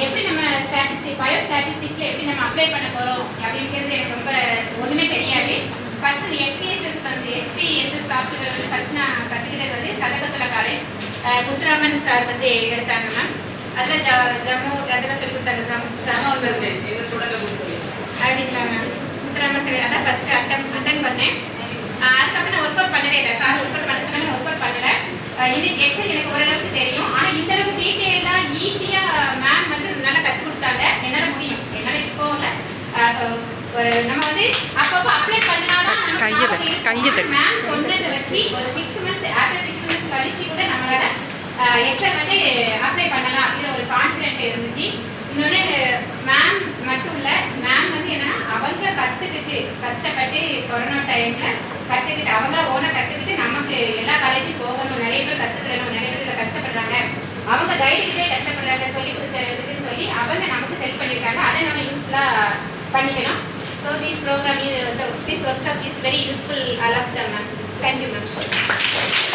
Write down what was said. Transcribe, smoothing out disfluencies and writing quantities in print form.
எப்படி நம்ம பயோ ஸ்டாட்டிஸ்டிக்ஸில் எப்படி நம்ம அப்ளை பண்ண போகிறோம் அப்படிங்கிறது எனக்கு ரொம்ப ஒன்றுமே தெரியாது. ஃபஸ்ட்டு எஸ்பிஎஸ்எஸ் சாஃப்ட்வேர் வந்து ஃபஸ்ட் நான் கற்றுக்கிட்டது வந்து சதகத்துலா காலேஜ் முத்துராமன் சார் வந்து எடுத்தாங்க மேம். அதில் ஜமோ அதெல்லாம் சொல்லி கொடுத்தாங்க. அப்படிங்களா மேம்? முத்துராமன் சார் அதான் ஃபஸ்ட்டு அட்டன் பண்ணேன். அதுக்கப்புறம் நான் ஒர்க் அவுட் பண்ணவே இல்லை. சார் ஒர்க் அவுட் பண்ண சொன்னாங்க, ஒர்க் அவுட் பண்ணலை. இது எக்ஸல் எனக்கு ஓரளவுக்கு தெரியும். ஆனால் இந்த அளவுக்கு டீட்டெயிலாக ஈஸியாக மேம் வந்து நல்லா கற்றுக் கொடுத்தாங்க. என்னால் முடியும். என்னால் இப்போ இல்லை, நம்ம வந்து அப்பப்போ அப்ளை பண்ணாதான் மேம் சொன்னதை வச்சு ஒரு 6 months ஆஃப்டர் 6 months கழிச்சு கூட நம்மளால் எக்ஸல் வந்து அப்ளை பண்ணலாம் அப்படிங்கிற ஒரு கான்ஃபிடென்ட் இருந்துச்சு. இன்னொன்று மேம் மட்டும் இல்லை, மேம் வந்து என்னன்னா அவங்க கற்றுக்கிட்டு கஷ்டப்பட்டு கொரோனா டைமில் கற்றுக்கிட்டு அவங்க ஓனாக கற்றுக்கிட்டு நமக்கு எல்லா காலேஜும் போகணும், நிறைய பேர் கற்றுக்கணும், நிறைய பேர் இதில் கஷ்டப்படுறாங்க, அவங்க கைடுக்கிட்டே கஷ்டப்படுறாங்க சொல்லி கொடுக்கறதுக்குன்னு சொல்லி அவங்க நமக்கு ஹெல்ப் பண்ணியிருக்காங்க. அதை நம்ம யூஸ்ஃபுல்லாக பண்ணிக்கணும். So this program this workshop is very useful all of them ma'am. Thank you ma'am.